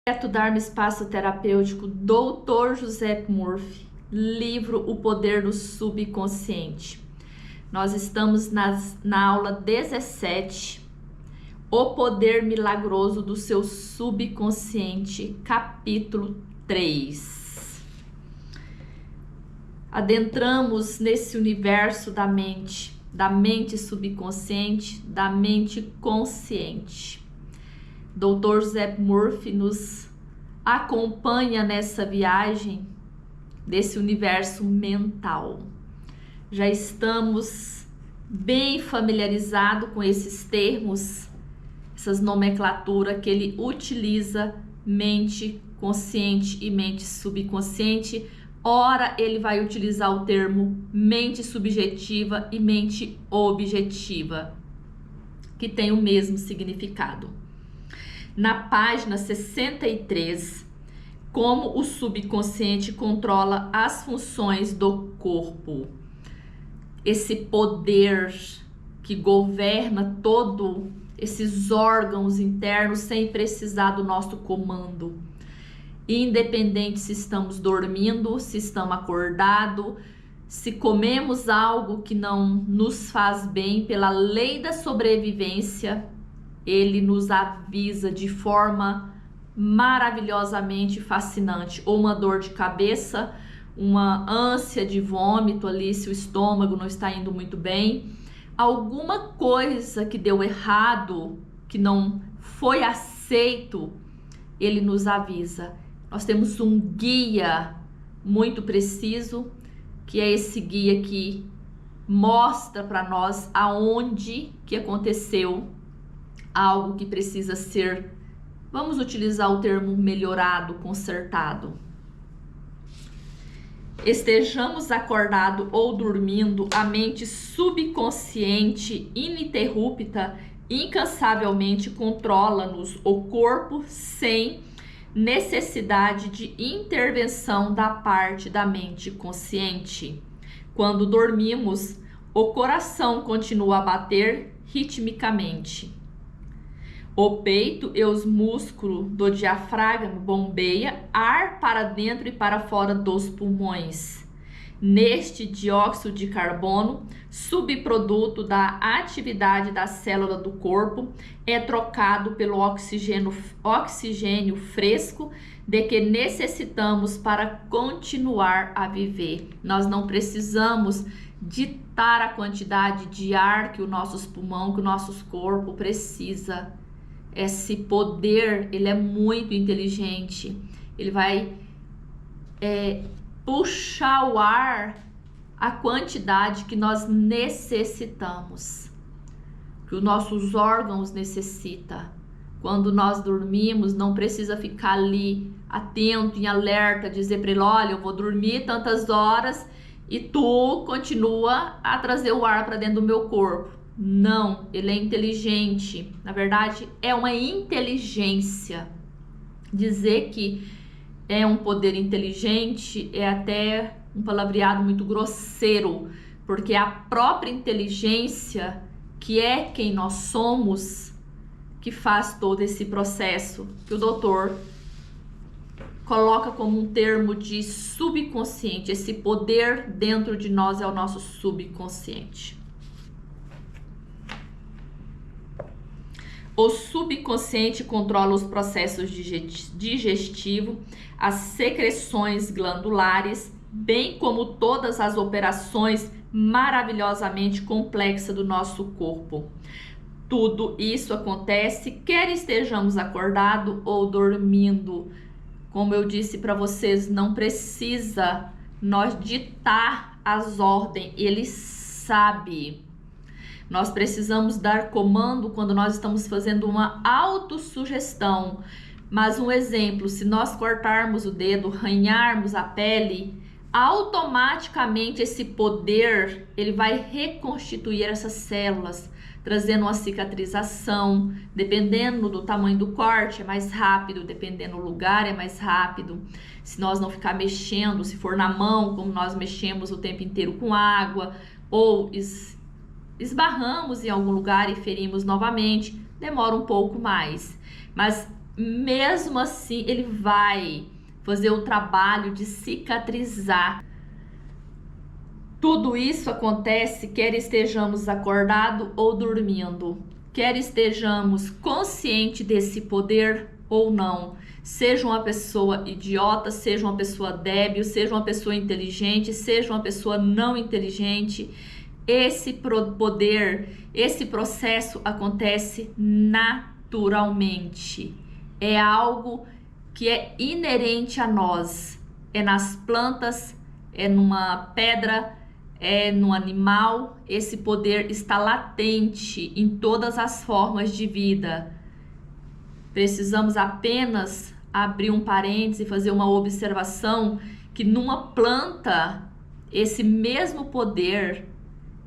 Projeto Dharma Espaço Terapêutico, Dr. José Murphy, livro O Poder do Subconsciente. Nós estamos na aula 17, O Poder Milagroso do Seu Subconsciente, capítulo 3. Adentramos nesse universo da mente subconsciente, da mente consciente. Dr. José Murphy nos acompanha nessa viagem desse universo mental. Já estamos bem familiarizados com esses termos, essas nomenclaturas que ele utiliza, mente consciente e mente subconsciente. Ora, ele vai utilizar o termo mente subjetiva e mente objetiva, que tem o mesmo significado. Na página 63, como o subconsciente controla as funções do corpo. Esse poder que governa todos esses órgãos internos sem precisar do nosso comando. Independente se estamos dormindo, se estamos acordados, se comemos algo que não nos faz bem, pela lei da sobrevivência, ele nos avisa de forma maravilhosamente fascinante. Ou uma dor de cabeça, uma ânsia de vômito ali, se o estômago não está indo muito bem. Alguma coisa que deu errado, que não foi aceito, ele nos avisa. Nós temos um guia muito preciso, que é esse guia que mostra para nós aonde que aconteceu algo que precisa ser, vamos utilizar o termo melhorado, consertado. Estejamos acordados ou dormindo, a mente subconsciente, ininterrupta, incansavelmente controla-nos o corpo sem necessidade de intervenção da parte da mente consciente. Quando dormimos, o coração continua a bater ritmicamente. O peito e os músculos do diafragma bombeiam ar para dentro e para fora dos pulmões. Neste dióxido de carbono, subproduto da atividade da célula do corpo, é trocado pelo oxigênio fresco de que necessitamos para continuar a viver. Nós não precisamos ditar a quantidade de ar que o nossos pulmões, que o nosso corpo precisa. Esse poder, ele é muito inteligente. Ele vai puxar o ar, a quantidade que nós necessitamos, que os nossos órgãos necessitam. Quando nós dormimos, não precisa ficar ali atento, em alerta, dizer para ele, olha, eu vou dormir tantas horas e tu continua a trazer o ar para dentro do meu corpo. Não, ele é inteligente. Na verdade, é uma inteligência. Dizer que é um poder inteligente é até um palavreado muito grosseiro, porque a própria inteligência, que é quem nós somos, que faz todo esse processo, que o doutor coloca como um termo de subconsciente. Esse poder dentro de nós é o nosso subconsciente. O subconsciente controla os processos digestivos, as secreções glandulares, bem como todas as operações maravilhosamente complexas do nosso corpo. Tudo isso acontece quer estejamos acordados ou dormindo. Como eu disse para vocês, não precisa nós ditar as ordens, ele sabe. Nós precisamos dar comando quando nós estamos fazendo uma autossugestão. Mas um exemplo, se nós cortarmos o dedo, arranharmos a pele, automaticamente esse poder, ele vai reconstituir essas células, trazendo uma cicatrização. Dependendo do tamanho do corte, é mais rápido, dependendo do lugar, é mais rápido. Se nós não ficar mexendo, se for na mão, como nós mexemos o tempo inteiro com água, ou esbarramos em algum lugar e ferimos novamente, demora um pouco mais. Mas mesmo assim ele vai fazer o trabalho de cicatrizar. Tudo isso acontece quer estejamos acordados ou dormindo, quer estejamos conscientes desse poder ou não. Seja uma pessoa idiota, seja uma pessoa débil, seja uma pessoa inteligente, seja uma pessoa não inteligente, esse poder, esse processo acontece naturalmente. É algo que é inerente a nós. É nas plantas, é numa pedra, é no animal. Esse poder está latente em todas as formas de vida. Precisamos apenas abrir um parêntese e fazer uma observação que numa planta, esse mesmo poder,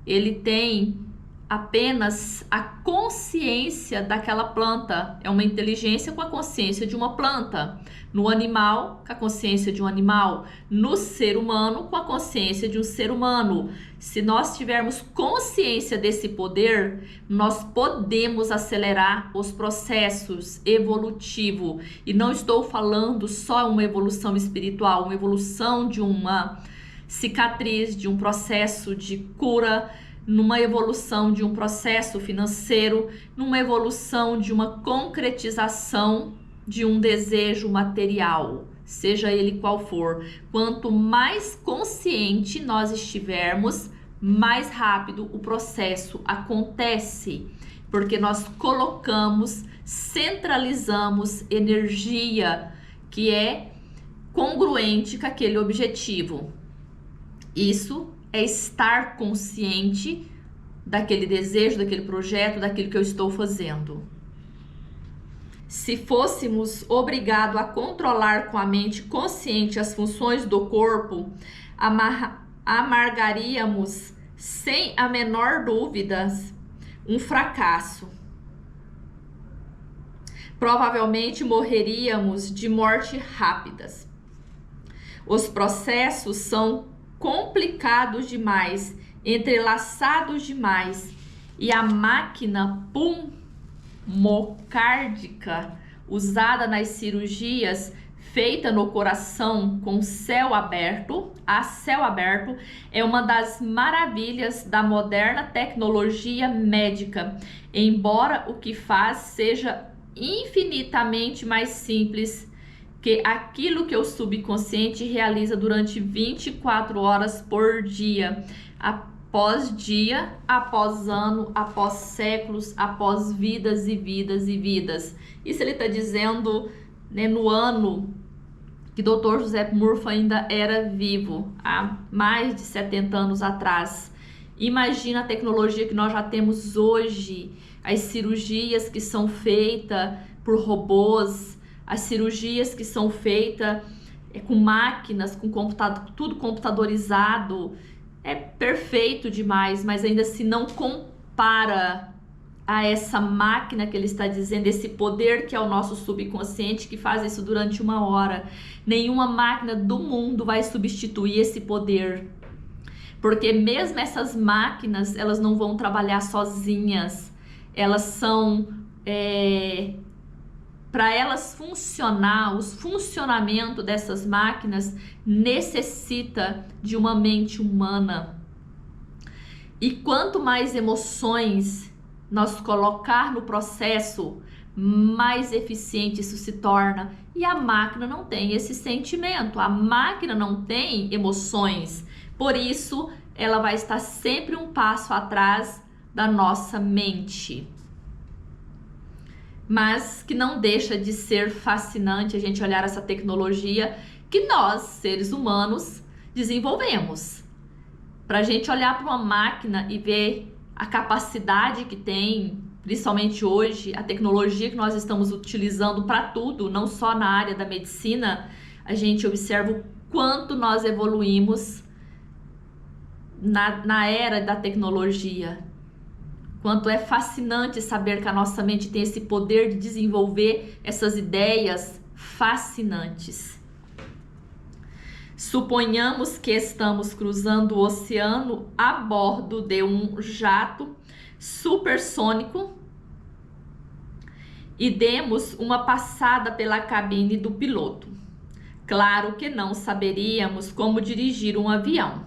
ele tem apenas a consciência daquela planta. É uma inteligência com a consciência de uma planta. No animal, com a consciência de um animal. No ser humano, com a consciência de um ser humano. Se nós tivermos consciência desse poder, nós podemos acelerar os processos evolutivos. E não estou falando só uma evolução espiritual, uma evolução de uma cicatriz, de um processo de cura, numa evolução de um processo financeiro, numa evolução de uma concretização de um desejo material, seja ele qual for. Quanto mais consciente nós estivermos, mais rápido o processo acontece, porque nós colocamos, centralizamos energia que é congruente com aquele objetivo. Isso é estar consciente daquele desejo, daquele projeto, daquilo que eu estou fazendo. Se fôssemos obrigados a controlar com a mente consciente as funções do corpo, amargaríamos, sem a menor dúvida, um fracasso. Provavelmente morreríamos de morte rápidas. Os processos são complicados demais, entrelaçados demais, e a máquina pulmocárdica usada nas cirurgias feita no coração com céu aberto, a céu aberto, é uma das maravilhas da moderna tecnologia médica, embora o que faz seja infinitamente mais simples que aquilo que o subconsciente realiza durante 24 horas por dia, após ano, após séculos, após vidas e vidas e vidas. Isso ele está dizendo, né, no ano que Dr. Joseph Murphy ainda era vivo, há mais de 70 anos atrás. Imagina a tecnologia que nós já temos hoje, as cirurgias que são feitas por robôs, as cirurgias que são feitas com máquinas, com computador, tudo computadorizado, é perfeito demais, mas ainda se não compara a essa máquina que ele está dizendo, esse poder que é o nosso subconsciente, que faz isso durante 1 hora. Nenhuma máquina do mundo vai substituir esse poder, porque mesmo essas máquinas, elas não vão trabalhar sozinhas, elas são... Para elas funcionar, o funcionamento dessas máquinas necessita de uma mente humana. E quanto mais emoções nós colocar no processo, mais eficiente isso se torna. E a máquina não tem esse sentimento, a máquina não tem emoções. Por isso, ela vai estar sempre um passo atrás da nossa mente. Mas que não deixa de ser fascinante a gente olhar essa tecnologia que nós, seres humanos, desenvolvemos. Para a gente olhar para uma máquina e ver a capacidade que tem, principalmente hoje, a tecnologia que nós estamos utilizando para tudo, não só na área da medicina, a gente observa o quanto nós evoluímos na era da tecnologia. Quanto é fascinante saber que a nossa mente tem esse poder de desenvolver essas ideias fascinantes. Suponhamos que estamos cruzando o oceano a bordo de um jato supersônico e demos uma passada pela cabine do piloto. Claro que não saberíamos como dirigir um avião,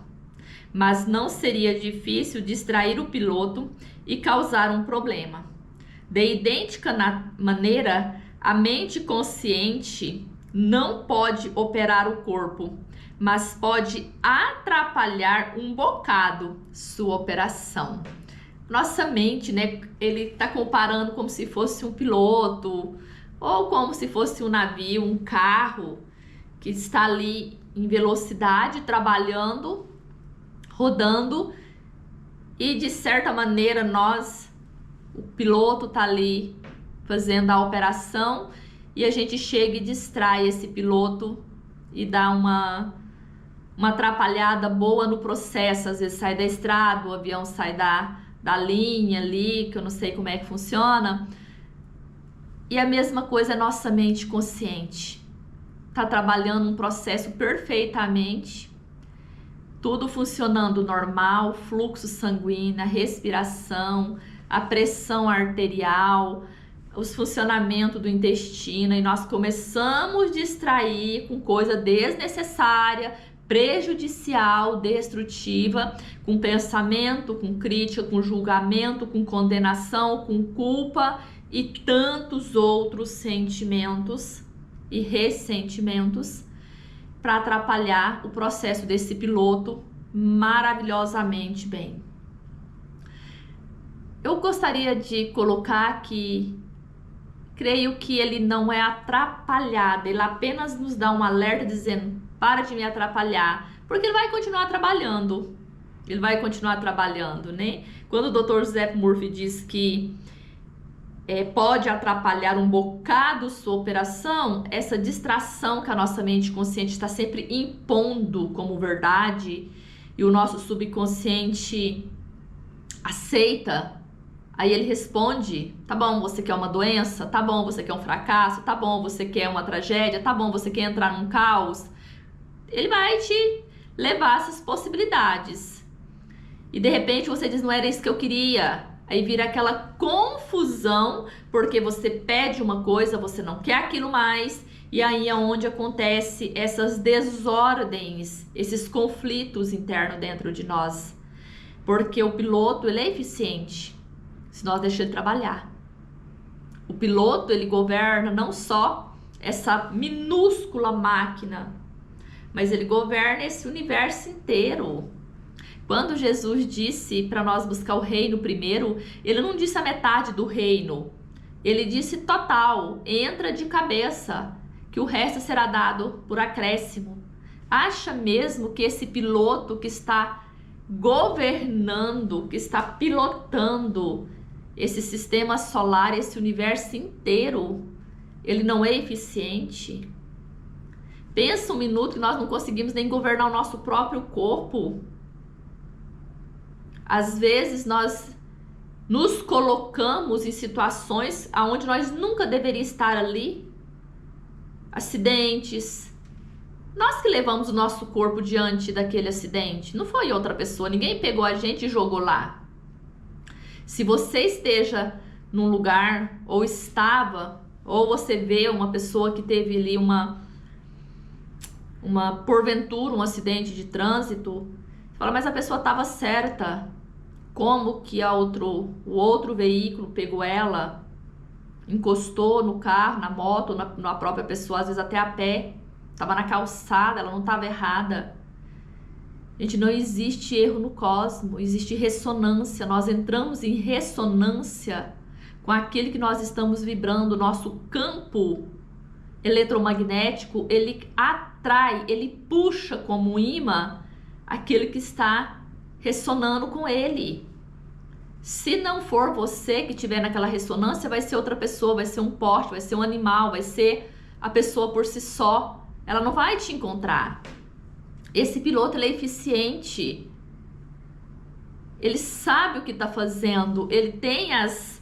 mas não seria difícil distrair o piloto e causar um problema. De idêntica maneira, a mente consciente não pode operar o corpo, mas pode atrapalhar um bocado sua operação. Nossa mente, né? Ele está comparando como se fosse um piloto ou como se fosse um navio, um carro que está ali em velocidade, trabalhando, rodando, e de certa maneira o piloto está ali fazendo a operação e a gente chega e distrai esse piloto e dá uma atrapalhada boa no processo. Às vezes sai da estrada, o avião sai da linha ali, que eu não sei como é que funciona. E a mesma coisa é nossa mente consciente. Tá trabalhando um processo perfeitamente, tudo funcionando normal, fluxo sanguíneo, respiração, a pressão arterial, os funcionamentos do intestino, e nós começamos a distrair com coisa desnecessária, prejudicial, destrutiva, com pensamento, com crítica, com julgamento, com condenação, com culpa e tantos outros sentimentos e ressentimentos para atrapalhar o processo desse piloto maravilhosamente bem. Eu gostaria de colocar que creio que ele não é atrapalhado, ele apenas nos dá um alerta dizendo: para de me atrapalhar, porque ele vai continuar trabalhando. Ele vai continuar trabalhando, né? Quando o Dr. Zep Murphy diz que pode atrapalhar um bocado sua operação, essa distração que a nossa mente consciente está sempre impondo como verdade e o nosso subconsciente aceita, aí ele responde: tá bom, você quer uma doença? Tá bom, você quer um fracasso? Tá bom, você quer uma tragédia? Tá bom, você quer entrar num caos? Ele vai te levar essas possibilidades. E de repente você diz: não era isso que eu queria. Aí vira aquela confusão, porque você pede uma coisa, você não quer aquilo mais, e aí é onde acontece essas desordens, esses conflitos internos dentro de nós. Porque o piloto, ele é eficiente se nós deixarmos ele trabalhar. O piloto, ele governa não só essa minúscula máquina, mas ele governa esse universo inteiro. Quando Jesus disse para nós buscar o reino primeiro, ele não disse a metade do reino. Ele disse total, entra de cabeça, que o resto será dado por acréscimo. Acha mesmo que esse piloto que está governando, que está pilotando esse sistema solar, esse universo inteiro, ele não é eficiente? Pensa um minuto que nós não conseguimos nem governar o nosso próprio corpo. Às vezes nós nos colocamos em situações onde nós nunca deveríamos estar ali. Acidentes. Nós que levamos o nosso corpo diante daquele acidente. Não foi outra pessoa. Ninguém pegou a gente e jogou lá. Se você esteja num lugar, ou estava, ou você vê uma pessoa que teve ali porventura, um acidente de trânsito, fala: mas a pessoa estava certa. Como que o outro veículo pegou ela, encostou no carro, na moto, na própria pessoa, às vezes até a pé, estava na calçada, ela não estava errada. Gente, não existe erro no cosmos, existe ressonância. Nós entramos em ressonância com aquele que nós estamos vibrando. Nosso campo eletromagnético, ele atrai, ele puxa como um imã aquele que está ressonando com ele. Se não for você que estiver naquela ressonância, vai ser outra pessoa, vai ser um poste, vai ser um animal, vai ser a pessoa por si só. Ela não vai te encontrar. Esse piloto, ele é eficiente. Ele sabe o que está fazendo. Ele tem as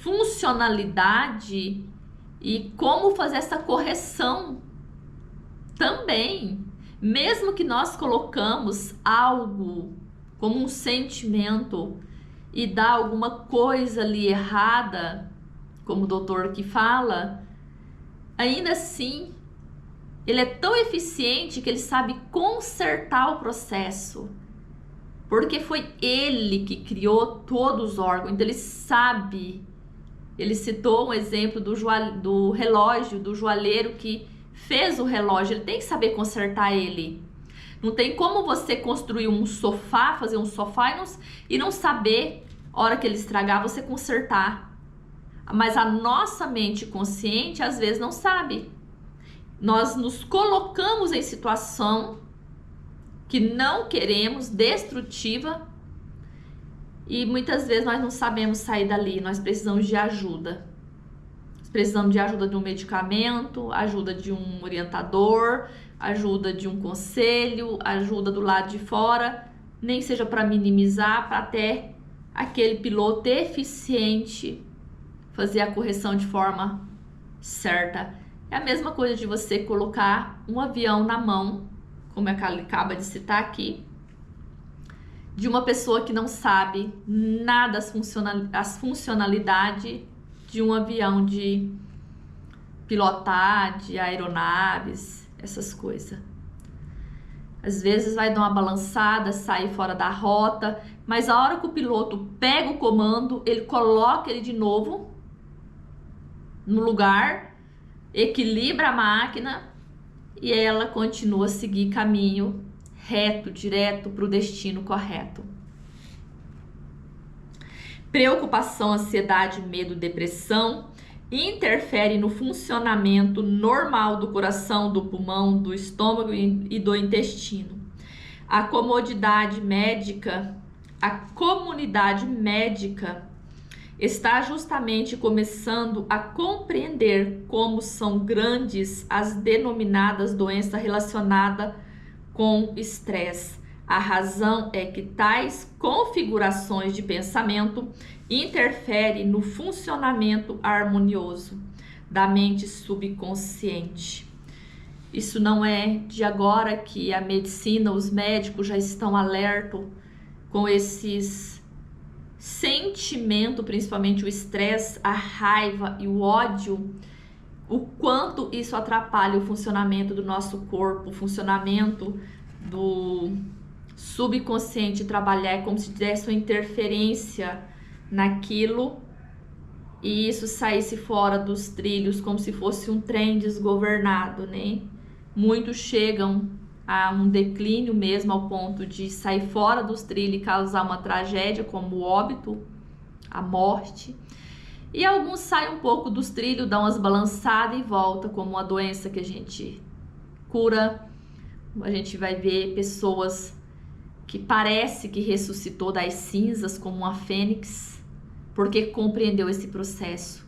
funcionalidades e como fazer essa correção também. Mesmo que nós colocamos algo como um sentimento e dá alguma coisa ali errada, como o doutor aqui fala, ainda assim, ele é tão eficiente que ele sabe consertar o processo. Porque foi ele que criou todos os órgãos, então ele sabe. Ele citou um exemplo do relógio, do joalheiro que fez o relógio, ele tem que saber consertar ele. Não tem como você construir um sofá, fazer um sofá e não saber, a hora que ele estragar, você consertar. Mas a nossa mente consciente, às vezes, não sabe. Nós nos colocamos em situação que não queremos, destrutiva, e muitas vezes nós não sabemos sair dali, nós precisamos de ajuda. Precisamos de ajuda de um medicamento, ajuda de um orientador, ajuda de um conselho, ajuda do lado de fora, nem seja para minimizar, para até aquele piloto eficiente fazer a correção de forma certa. É a mesma coisa de você colocar um avião na mão, como acaba de citar aqui, de uma pessoa que não sabe nada as funcionalidades de um avião de pilotar, de aeronaves, essas coisas. Às vezes vai dar uma balançada, sair fora da rota, mas a hora que o piloto pega o comando, ele coloca ele de novo no lugar, equilibra a máquina e ela continua a seguir caminho reto, direto para o destino correto. Preocupação, ansiedade, medo, depressão interfere no funcionamento normal do coração, do pulmão, do estômago e do intestino. A comunidade médica está justamente começando a compreender como são grandes as denominadas doenças relacionadas com estresse. A razão é que tais configurações de pensamento interferem no funcionamento harmonioso da mente subconsciente. Isso não é de agora que a medicina, os médicos já estão alertos com esses sentimentos, principalmente o estresse, a raiva e o ódio, o quanto isso atrapalha o funcionamento do nosso corpo, o funcionamento do subconsciente trabalhar, é como se tivesse uma interferência naquilo e isso saísse fora dos trilhos, como se fosse um trem desgovernado, né? Muitos chegam a um declínio mesmo, ao ponto de sair fora dos trilhos e causar uma tragédia, como o óbito, a morte. E alguns saem um pouco dos trilhos, dão umas balançadas e volta, como uma doença que a gente cura. A gente vai ver pessoas que parece que ressuscitou das cinzas como uma fênix, porque compreendeu esse processo,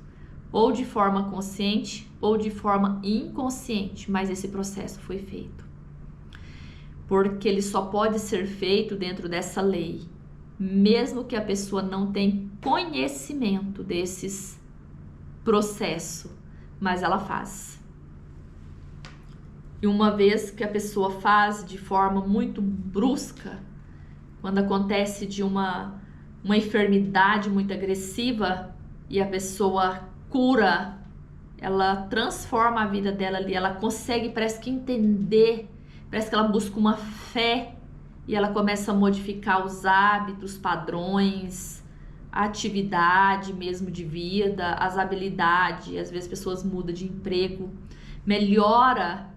ou de forma consciente ou de forma inconsciente, mas esse processo foi feito. Porque ele só pode ser feito dentro dessa lei, mesmo que a pessoa não tenha conhecimento desses processos, mas ela faz. E uma vez que a pessoa faz de forma muito brusca, quando acontece de uma enfermidade muito agressiva e a pessoa cura, ela transforma a vida dela ali, ela consegue, parece que entender, parece que ela busca uma fé e ela começa a modificar os hábitos, padrões, a atividade mesmo de vida, as habilidades. Às vezes pessoas mudam de emprego, melhora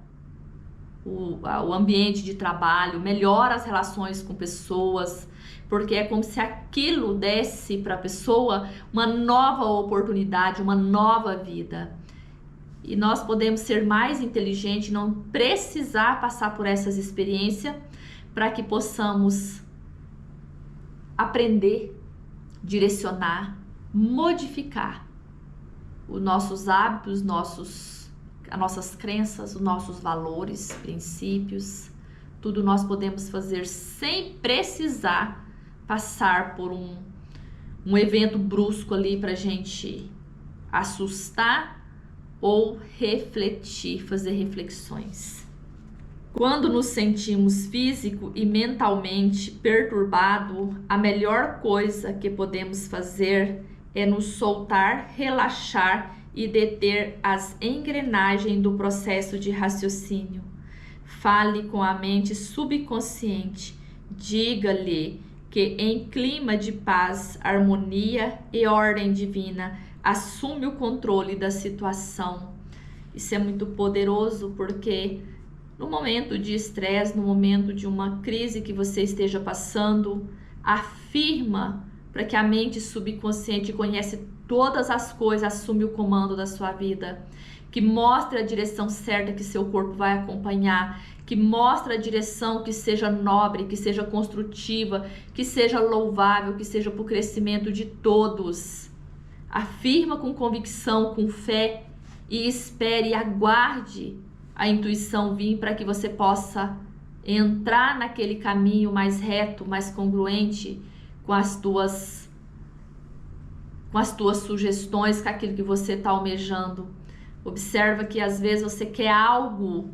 o ambiente de trabalho, melhora as relações com pessoas, porque é como se aquilo desse para a pessoa uma nova oportunidade, uma nova vida. E nós podemos ser mais inteligentes, não precisar passar por essas experiências, para que possamos aprender, direcionar, modificar os nossos hábitos, as nossas crenças, os nossos valores, princípios. Tudo nós podemos fazer sem precisar passar por um evento brusco ali para a gente assustar ou refletir, fazer reflexões. Quando nos sentimos físico e mentalmente perturbado, a melhor coisa que podemos fazer é nos soltar, relaxar e deter as engrenagens do processo de raciocínio. Fale com a mente subconsciente, diga-lhe que em clima de paz, harmonia e ordem divina, assume o controle da situação. Isso é muito poderoso porque no momento de estresse, no momento de uma crise que você esteja passando, afirma para que a mente subconsciente conhece todas as coisas, assume o comando da sua vida, que mostre a direção certa que seu corpo vai acompanhar, que mostre a direção que seja nobre, que seja construtiva, que seja louvável, que seja para o crescimento de todos. Afirma com convicção, com fé e espere e aguarde a intuição vir para que você possa entrar naquele caminho mais reto, mais congruente com as tuas sugestões, com aquilo que você está almejando. Observa que às vezes você quer algo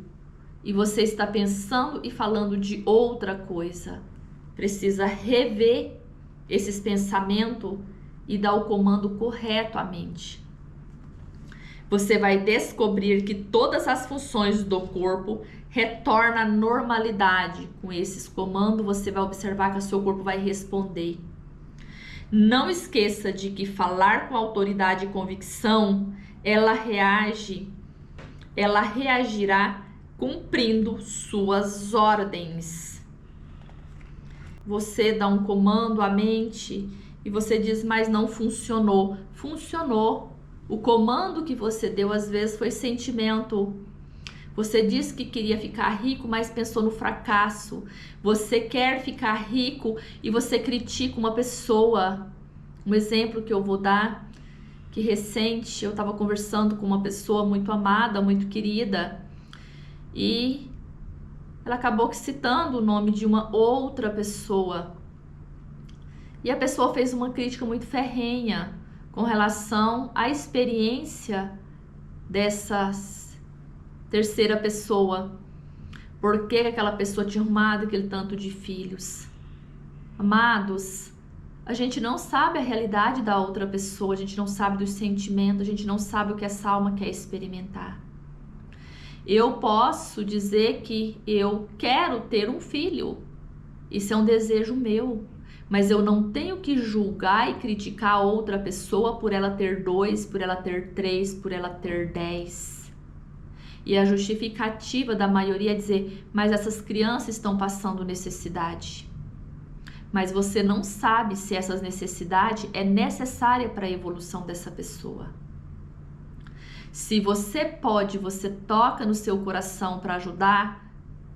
e você está pensando e falando de outra coisa. Precisa rever esses pensamentos e dar o comando correto à mente. Você vai descobrir que todas as funções do corpo retornam à normalidade. Com esses comandos, você vai observar que o seu corpo vai responder. Não esqueça de que falar com autoridade e convicção, ela reagirá cumprindo suas ordens. Você dá um comando à mente e você diz, mas não funcionou. Funcionou. O comando que você deu às vezes foi sentimento. Você disse que queria ficar rico, mas pensou no fracasso. Você quer ficar rico e você critica uma pessoa. Um exemplo que eu vou dar, que recente eu estava conversando com uma pessoa muito amada, muito querida, e ela acabou citando o nome de uma outra pessoa. E a pessoa fez uma crítica muito ferrenha com relação à experiência dessa terceira pessoa. Por que aquela pessoa tinha arrumado aquele tanto de filhos? Amados, a gente não sabe a realidade da outra pessoa, a gente não sabe dos sentimentos, a gente não sabe o que essa alma quer experimentar. Eu posso dizer que eu quero ter um filho, isso é um desejo meu. Mas eu não tenho que julgar e criticar a outra pessoa por ela ter 2, por ela ter 3, por ela ter 10. E a justificativa da maioria é dizer, mas essas crianças estão passando necessidade. Mas você não sabe se essas necessidades é necessária para a evolução dessa pessoa. Se você pode, você toca no seu coração para ajudar,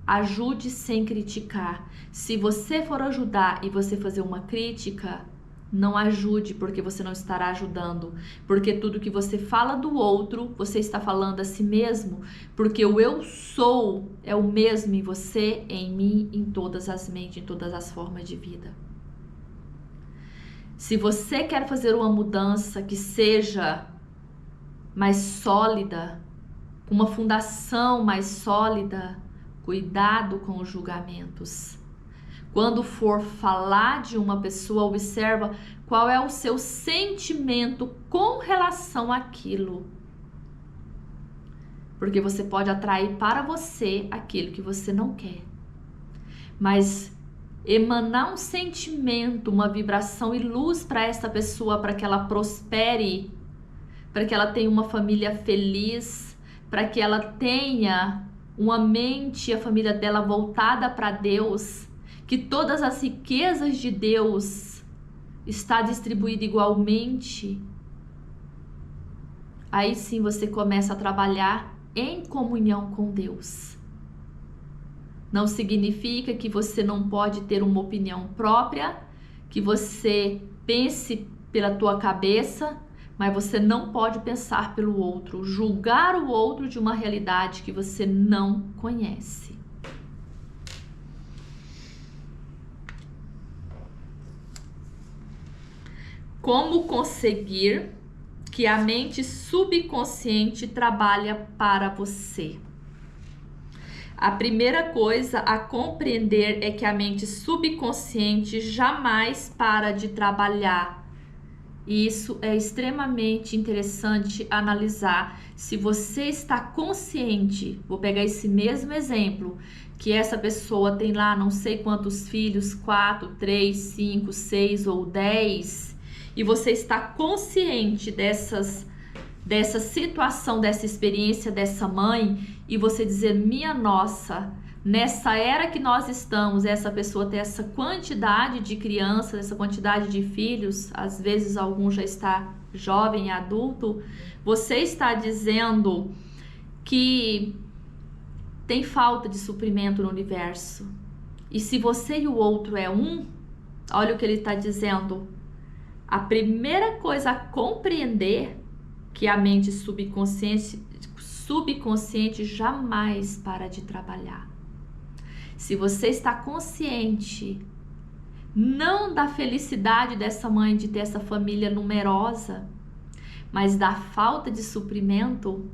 ajude sem criticar. Se você for ajudar e você fazer uma crítica, não ajude, porque você não estará ajudando. Porque tudo que você fala do outro, você está falando a si mesmo. Porque o eu sou é o mesmo em você, em mim, em todas as mentes, em todas as formas de vida. Se você quer fazer uma mudança que seja mais sólida, com uma fundação mais sólida, cuidado com os julgamentos. Quando for falar de uma pessoa, observa qual é o seu sentimento com relação àquilo. Porque você pode atrair para você aquilo que você não quer. Mas emanar um sentimento, uma vibração e luz para essa pessoa, para que ela prospere, para que ela tenha uma família feliz, para que ela tenha uma mente, a família dela voltada para Deus, que todas as riquezas de Deus está distribuída igualmente. Aí sim você começa a trabalhar em comunhão com Deus. Não significa que você não pode ter uma opinião própria, que você pense pela tua cabeça, mas você não pode pensar pelo outro, julgar o outro de uma realidade que você não conhece. Como conseguir que a mente subconsciente trabalhe para você? A primeira coisa a compreender é que a mente subconsciente jamais para de trabalhar. E isso é extremamente interessante analisar. Se você está consciente, vou pegar esse mesmo exemplo, que essa pessoa tem lá não sei quantos filhos, 4, 3, 5, 6 ou 10, e você está consciente dessa situação, dessa experiência dessa mãe, e você dizer, minha nossa, nessa era que nós estamos, essa pessoa tem essa quantidade de crianças, essa quantidade de filhos, às vezes algum já está jovem, adulto, você está dizendo que tem falta de suprimento no universo. E se você e o outro é um, olha o que ele está dizendo. A primeira coisa a compreender que a mente subconsciente jamais para de trabalhar. Se você está consciente, não da felicidade dessa mãe de ter essa família numerosa, mas da falta de suprimento,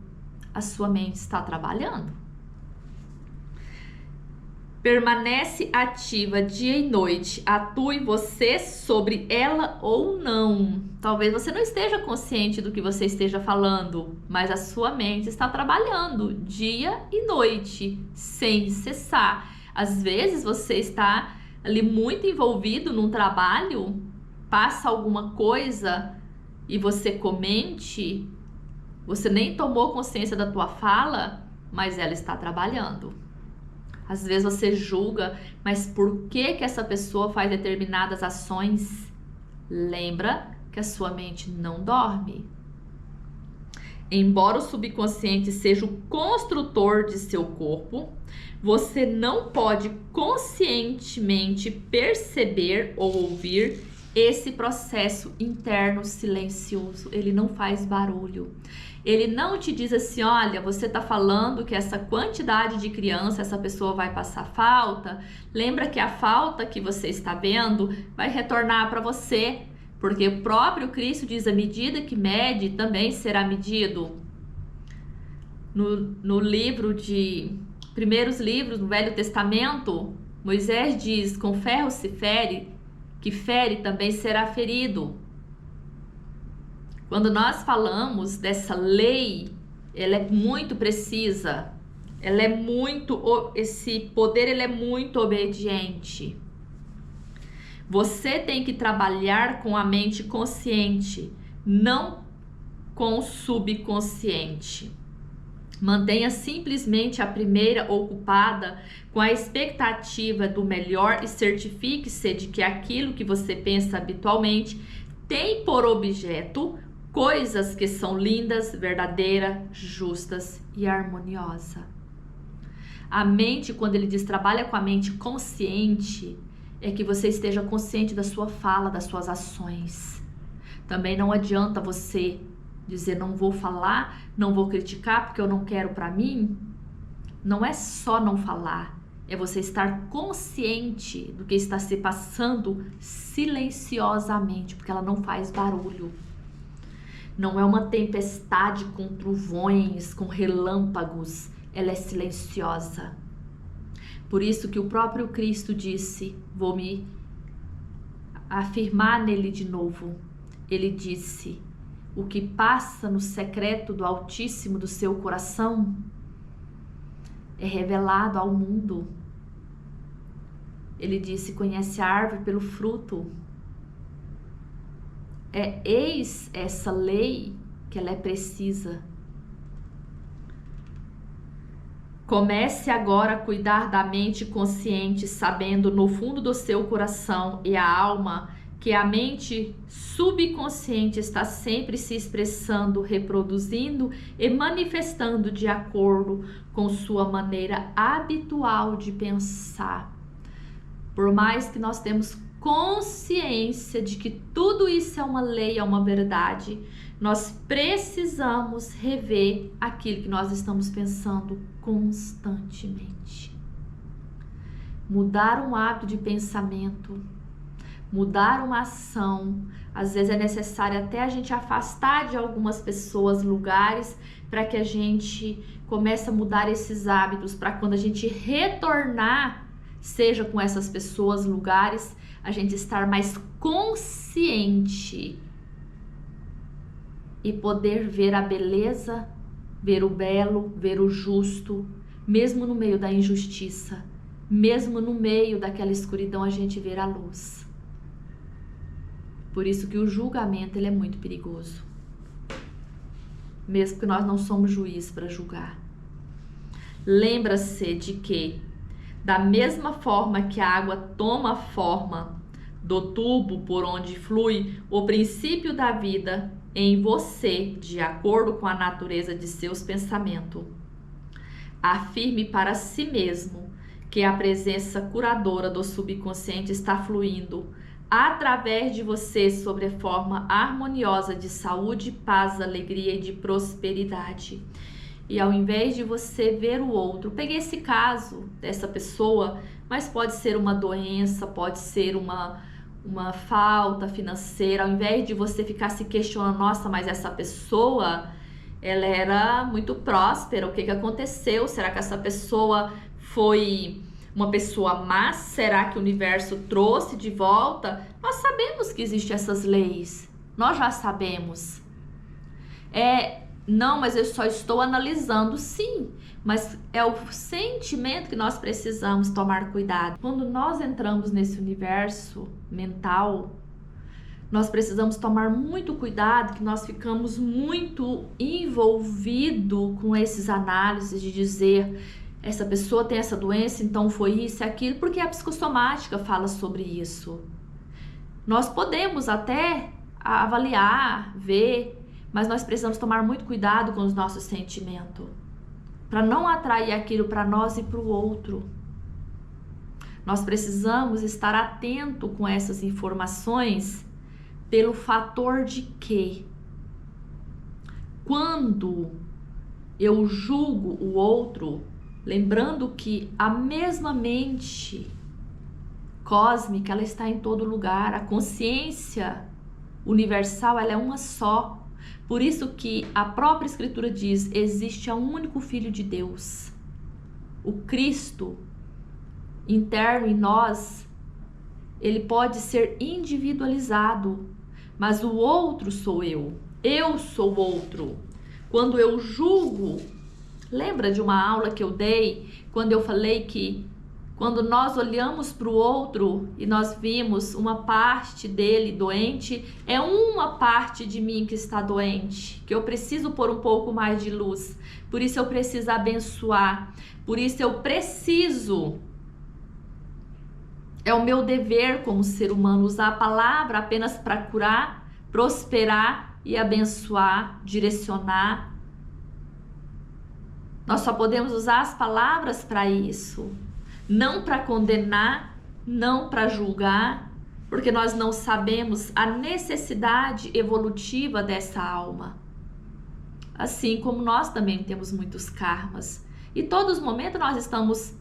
a sua mente está trabalhando. Permanece ativa dia e noite, atue você sobre ela ou não. Talvez você não esteja consciente do que você esteja falando, mas a sua mente está trabalhando dia e noite, sem cessar. Às vezes você está ali muito envolvido num trabalho, passa alguma coisa e você comente, você nem tomou consciência da tua fala, mas ela está trabalhando. Às vezes você julga, mas por que essa pessoa faz determinadas ações? Lembra que a sua mente não dorme. Embora o subconsciente seja o construtor de seu corpo, você não pode conscientemente perceber ou ouvir esse processo interno silencioso. Ele não faz barulho. Ele não te diz assim, olha, você está falando que essa quantidade de criança, essa pessoa vai passar falta. Lembra que a falta que você está vendo vai retornar para você, porque o próprio Cristo diz, a medida que mede também será medido. No livro de primeiros livros, no Velho Testamento, Moisés diz, com ferro se fere, que fere também será ferido. Quando nós falamos dessa lei, ela é muito precisa, ela é muito, esse poder ele é muito obediente. Você tem que trabalhar com a mente consciente, não com o subconsciente. Mantenha simplesmente a primeira ocupada com a expectativa do melhor e certifique-se de que aquilo que você pensa habitualmente tem por objeto coisas que são lindas, verdadeiras, justas e harmoniosas. A mente, quando ele diz trabalha com a mente consciente, é que você esteja consciente da sua fala, das suas ações. Também não adianta você dizer não vou falar, não vou criticar porque eu não quero para mim. Não é só não falar, é você estar consciente do que está se passando silenciosamente, porque ela não faz barulho. Não é uma tempestade com trovões, com relâmpagos, ela é silenciosa. Por isso que o próprio Cristo disse, vou me afirmar nele de novo. Ele disse, o que passa no secreto do Altíssimo do seu coração é revelado ao mundo. Ele disse, conhece a árvore pelo fruto. Eis essa lei que ela é precisa. Comece agora a cuidar da mente consciente, sabendo no fundo do seu coração e a alma que a mente subconsciente está sempre se expressando, reproduzindo e manifestando de acordo com sua maneira habitual de pensar. Por mais que nós temos consciência de que tudo isso é uma lei, é uma verdade, nós precisamos rever aquilo que nós estamos pensando constantemente. Mudar um hábito de pensamento mudar uma ação. Às vezes é necessário até a gente afastar de algumas pessoas, lugares, para que a gente comece a mudar esses hábitos, para quando a gente retornar, seja com essas pessoas, lugares, a gente estar mais consciente e poder ver a beleza, ver o belo, ver o justo, mesmo no meio da injustiça, mesmo no meio daquela escuridão, a gente ver a luz. Por isso que o julgamento ele é muito perigoso, mesmo que nós não somos juiz para julgar. Lembra-se de que, da mesma forma que a água toma a forma do tubo por onde flui o princípio da vida em você, de acordo com a natureza de seus pensamentos, afirme para si mesmo que a presença curadora do subconsciente está fluindo através de você sobre a forma harmoniosa de saúde, paz, alegria e de prosperidade. E ao invés de você ver o outro, peguei esse caso dessa pessoa, mas pode ser uma doença, pode ser uma falta financeira, ao invés de você ficar se questionando, nossa, mas essa pessoa, ela era muito próspera, o que que aconteceu? Será que essa pessoa foi uma pessoa má? Será que o universo trouxe de volta? Nós sabemos que existem essas leis, nós já sabemos. Não, mas eu só estou analisando, sim, mas é o sentimento que nós precisamos tomar cuidado. Quando nós entramos nesse universo mental, nós precisamos tomar muito cuidado, que nós ficamos muito envolvidos com esses análises de dizer, essa pessoa tem essa doença, então foi isso e aquilo, porque a psicossomática fala sobre isso. Nós podemos até avaliar, ver, mas nós precisamos tomar muito cuidado com os nossos sentimentos, para não atrair aquilo para nós e para o outro. Nós precisamos estar atento com essas informações, pelo fator de que, quando eu julgo o outro, lembrando que a mesma mente cósmica, ela está em todo lugar, a consciência universal, ela é uma só. Por isso que a própria Escritura diz, existe um único Filho de Deus, o Cristo interno em nós, ele pode ser individualizado, mas o outro sou eu sou o outro. Quando eu julgo, lembra de uma aula que eu dei, quando eu falei que quando nós olhamos para o outro e nós vimos uma parte dele doente, é uma parte de mim que está doente, que eu preciso pôr um pouco mais de luz, por isso eu preciso abençoar, por isso eu preciso, é o meu dever como ser humano, usar a palavra apenas para curar, prosperar e abençoar, direcionar. Nós só podemos usar as palavras para isso. Não para condenar, não para julgar, porque nós não sabemos a necessidade evolutiva dessa alma. Assim como nós também temos muitos karmas. E todos os momentos nós estamos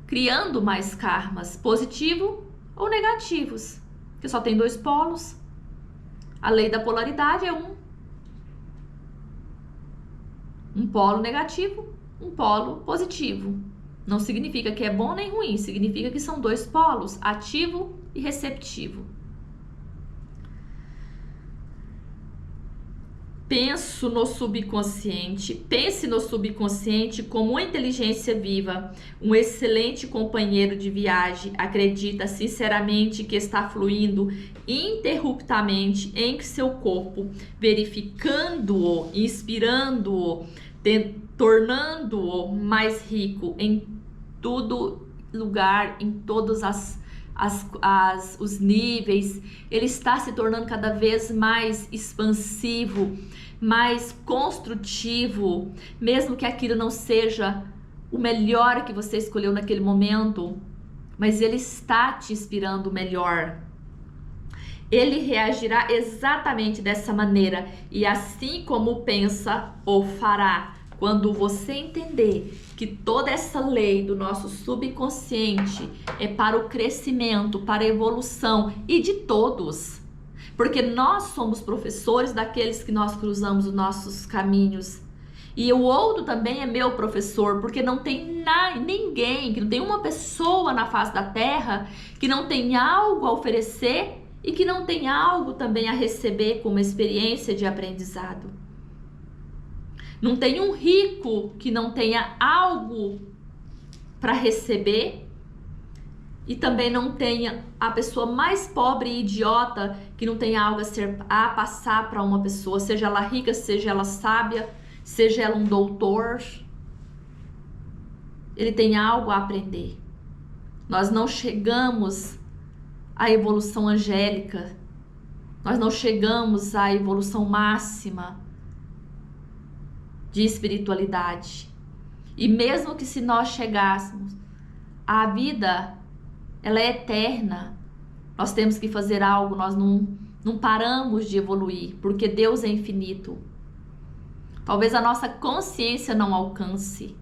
criando mais karmas, positivo ou negativos, que só tem dois polos. A lei da polaridade é um polo negativo, um polo positivo. Não significa que é bom nem ruim, significa que são dois polos, ativo e receptivo. Pense no subconsciente como uma inteligência viva, um excelente companheiro de viagem. Acredita sinceramente que está fluindo interruptamente em seu corpo, verificando-o, inspirando-o, tornando-o mais rico em todo lugar, em todos os níveis. Ele está se tornando cada vez mais expansivo, mais construtivo, mesmo que aquilo não seja o melhor que você escolheu naquele momento, mas ele está te inspirando o melhor. Ele reagirá exatamente dessa maneira, e assim como pensa, o fará. Quando você entender que toda essa lei do nosso subconsciente é para o crescimento, para a evolução e de todos, porque nós somos professores daqueles que nós cruzamos os nossos caminhos. E o outro também é meu professor, porque não tem ninguém, que não tem uma pessoa na face da terra que não tem algo a oferecer e que não tem algo também a receber como experiência de aprendizado. Não tem um rico que não tenha algo para receber e também não tenha a pessoa mais pobre e idiota que não tenha algo a passar para uma pessoa, seja ela rica, seja ela sábia, seja ela um doutor. Ele tem algo a aprender. Nós não chegamos à evolução angélica, nós não chegamos à evolução máxima de espiritualidade. E mesmo que se nós chegássemos, a vida, ela é eterna. Nós temos que fazer algo, nós não paramos de evoluir, porque Deus é infinito. Talvez a nossa consciência não alcance.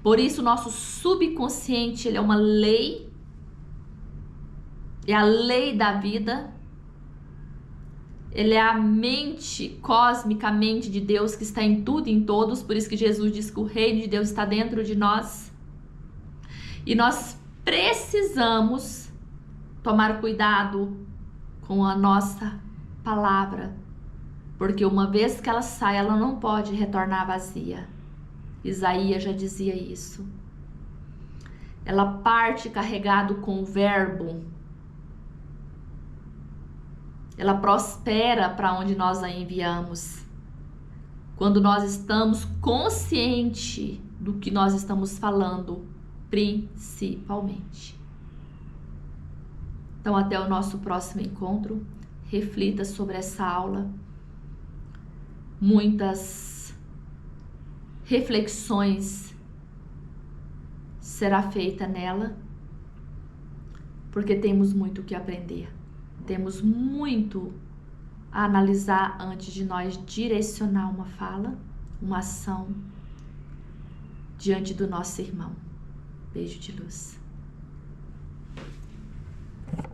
Por isso, o nosso subconsciente, ele é uma lei, é a lei da vida. Ele é a mente cosmicamente de Deus que está em tudo e em todos. Por isso que Jesus diz que o reino de Deus está dentro de nós. E nós precisamos tomar cuidado com a nossa palavra, porque uma vez que ela sai, ela não pode retornar vazia. Isaías já dizia isso. Ela parte carregado com o verbo. Ela prospera para onde nós a enviamos. Quando nós estamos conscientes do que nós estamos falando, principalmente. Então, até o nosso próximo encontro. Reflita sobre essa aula. Muitas reflexões será feita nela, porque temos muito o que aprender. Temos muito a analisar antes de nós direcionar uma fala, uma ação diante do nosso irmão. Beijo de luz.